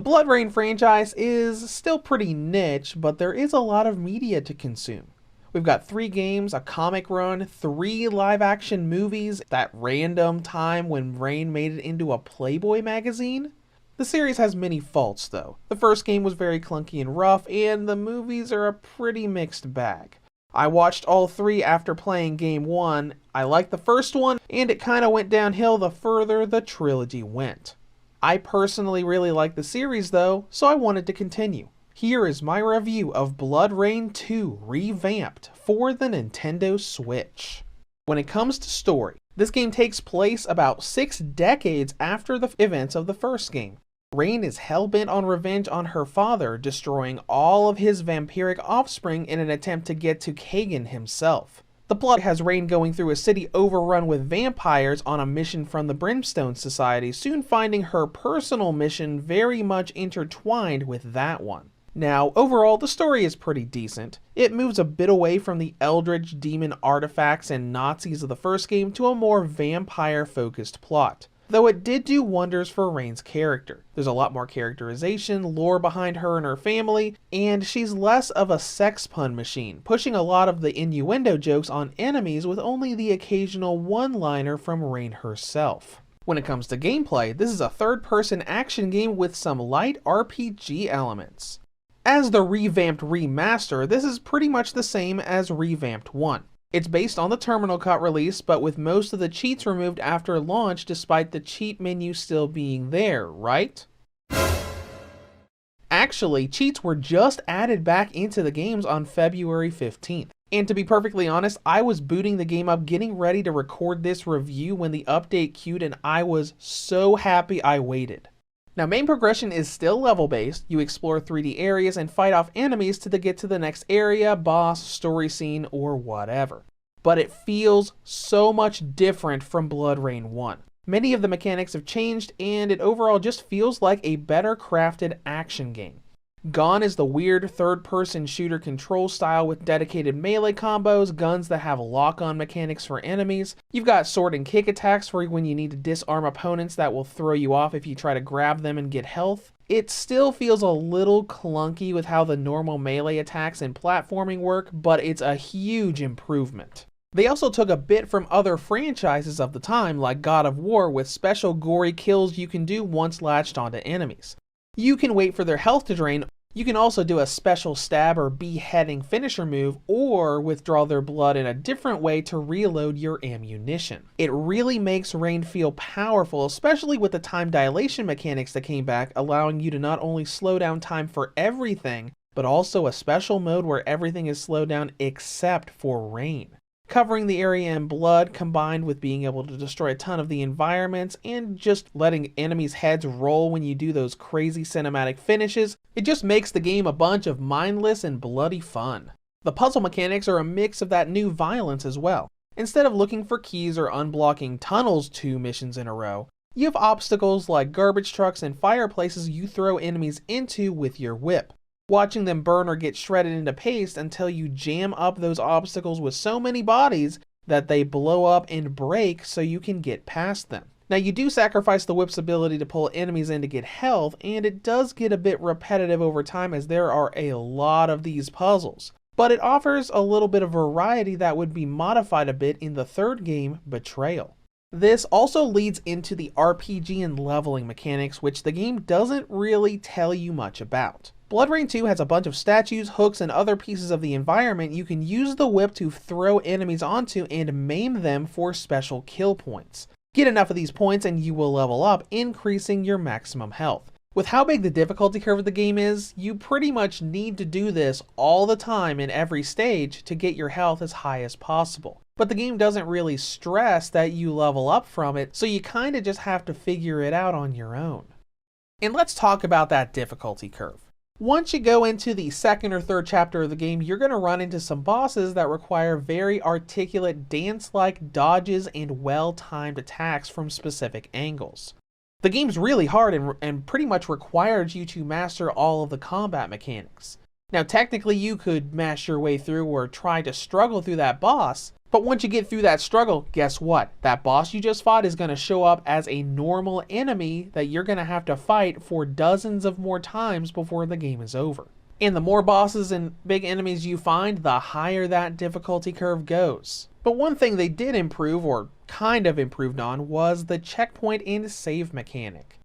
BloodRayne franchise is still pretty niche, but there is a lot of media to consume. We've got 3 games, a comic run, 3 live-action movies, that random time when Rain made it into a Playboy magazine. The series has many faults though. The first game was very clunky and rough, and the movies are a pretty mixed bag. I watched all 3 after playing game 1. I liked the first one, and it kinda went downhill the further the trilogy went. I personally really like the series though, so I wanted to continue. Here is my review of BloodRayne 2 Revamped for the Nintendo Switch. When it comes to story, this game takes place about 6 decades after the events of the first game. Rain is hell-bent on revenge on her father, destroying all of his vampiric offspring in an attempt to get to Kagan himself. The plot has Rain going through a city overrun with vampires on a mission from the Brimstone Society, soon finding her personal mission very much intertwined with that one. Now, overall, the story is pretty decent. It moves a bit away from the eldritch demon artifacts and Nazis of the first game to a more vampire-focused plot, though it did do wonders for Rain's character. There's a lot more characterization, lore behind her and her family, and she's less of a sex pun machine, pushing a lot of the innuendo jokes on enemies with only the occasional one-liner from Rain herself. When it comes to gameplay, this is a third-person action game with some light RPG elements. As the Revamped remaster, this is pretty much the same as Revamped 1. It's based on the Terminal Cut release, but with most of the cheats removed after launch despite the cheat menu still being there, right? Actually, cheats were just added back into the games on February 15th. And to be perfectly honest, I was booting the game up getting ready to record this review when the update queued, and I was so happy I waited. Now, main progression is still level-based. You explore 3D areas and fight off enemies to get to the next area, boss, story scene, or whatever. But it feels so much different from BloodRayne 1. Many of the mechanics have changed, and it overall just feels like a better crafted action game. Gone is the weird third-person shooter control style with dedicated melee combos, guns that have lock-on mechanics for enemies. You've got sword and kick attacks for when you need to disarm opponents that will throw you off if you try to grab them and get health. It still feels a little clunky with how the normal melee attacks and platforming work, but it's a huge improvement. They also took a bit from other franchises of the time, like God of War, with special gory kills you can do once latched onto enemies. You can wait for their health to drain. You can also do a special stab or beheading finisher move, or withdraw their blood in a different way to reload your ammunition. It really makes Rain feel powerful, especially with the time dilation mechanics that came back, allowing you to not only slow down time for everything, but also a special mode where everything is slowed down except for Rain. Covering the area in blood, combined with being able to destroy a ton of the environments and just letting enemies' heads roll when you do those crazy cinematic finishes, it just makes the game a bunch of mindless and bloody fun. The puzzle mechanics are a mix of that new violence as well. Instead of looking for keys or unblocking tunnels 2 missions in a row, you have obstacles like garbage trucks and fireplaces you throw enemies into with your whip, watching them burn or get shredded into paste until you jam up those obstacles with so many bodies that they blow up and break so you can get past them. Now, you do sacrifice the whip's ability to pull enemies in to get health, and it does get a bit repetitive over time as there are a lot of these puzzles. But it offers a little bit of variety that would be modified a bit in the third game, Betrayal. This also leads into the RPG and leveling mechanics, which the game doesn't really tell you much about. BloodRayne 2 has a bunch of statues, hooks, and other pieces of the environment you can use the whip to throw enemies onto and maim them for special kill points. Get enough of these points and you will level up, increasing your maximum health. With how big the difficulty curve of the game is, you pretty much need to do this all the time in every stage to get your health as high as possible. But the game doesn't really stress that you level up from it, so you kinda just have to figure it out on your own. And let's talk about that difficulty curve. Once you go into the second or third chapter of the game, you're going to run into some bosses that require very articulate dance-like dodges and well-timed attacks from specific angles. The game's really hard and pretty much requires you to master all of the combat mechanics. Now, technically you could mash your way through or try to struggle through that boss, But once you get through that struggle, guess what? That boss you just fought is going to show up as a normal enemy that you're going to have to fight for dozens of more times before the game is over. And the more bosses and big enemies you find, the higher that difficulty curve goes. But one thing they did improve, or kind of improved on, was the checkpoint and save mechanic.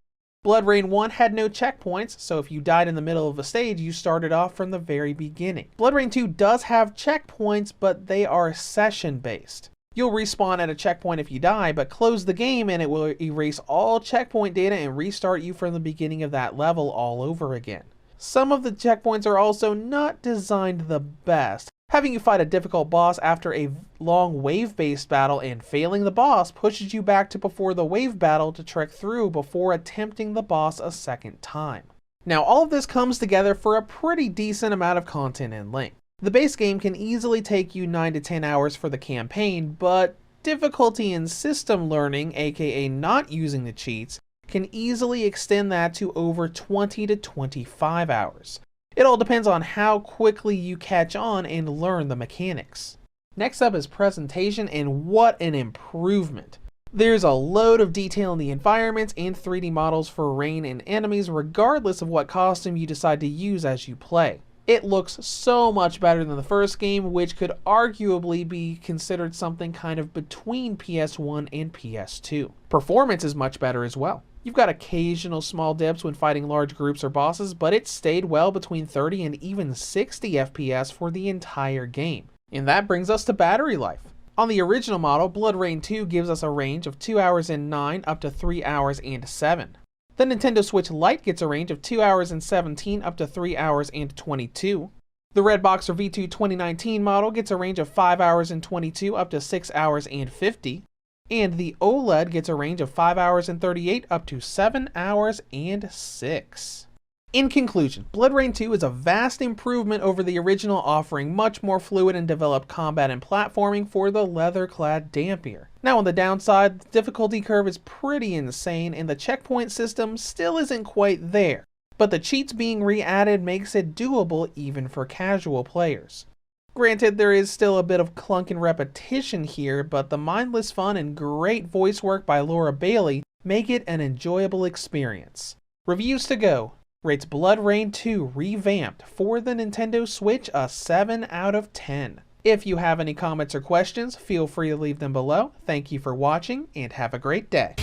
BloodRayne 1 had no checkpoints, so if you died in the middle of a stage, you started off from the very beginning. BloodRayne 2 does have checkpoints, but they are session-based. You'll respawn at a checkpoint if you die, but close the game and it will erase all checkpoint data and restart you from the beginning of that level all over again. Some of the checkpoints are also not designed the best. Having you fight a difficult boss after a long wave-based battle and failing the boss pushes you back to before the wave battle to trek through before attempting the boss a second time. Now all of this comes together for a pretty decent amount of content and length. The base game can easily take you 9 to 10 hours for the campaign, but difficulty in system learning, aka not using the cheats, can easily extend that to over 20 to 25 hours. It all depends on how quickly you catch on and learn the mechanics. Next up is presentation, and what an improvement. There's a load of detail in the environments and 3D models for Rayne and enemies regardless of what costume you decide to use as you play. It looks so much better than the first game, which could arguably be considered something kind of between PS1 and PS2. Performance is much better as well. You've got occasional small dips when fighting large groups or bosses, but it stayed well between 30 and even 60 FPS for the entire game. And that brings us to battery life. On the original model, BloodRayne 2 gives us a range of 2 hours and 9 up to 3 hours and 7. The Nintendo Switch Lite gets a range of 2 hours and 17 up to 3 hours and 22. The Redbox or V2 2019 model gets a range of 5 hours and 22 up to 6 hours and 50. And the OLED gets a range of 5 hours and 38 up to 7 hours and 6. In conclusion, BloodRayne 2 is a vast improvement over the original, offering much more fluid and developed combat and platforming for the leather-clad Dampier. Now on the downside, the difficulty curve is pretty insane and the checkpoint system still isn't quite there, but the cheats being re-added makes it doable even for casual players. Granted, there is still a bit of clunk and repetition here, but the mindless fun and great voice work by Laura Bailey make it an enjoyable experience. Reviews to go rates BloodRayne 2 ReVamped for the Nintendo Switch a 7 out of 10. If you have any comments or questions, feel free to leave them below. Thank you for watching and have a great day.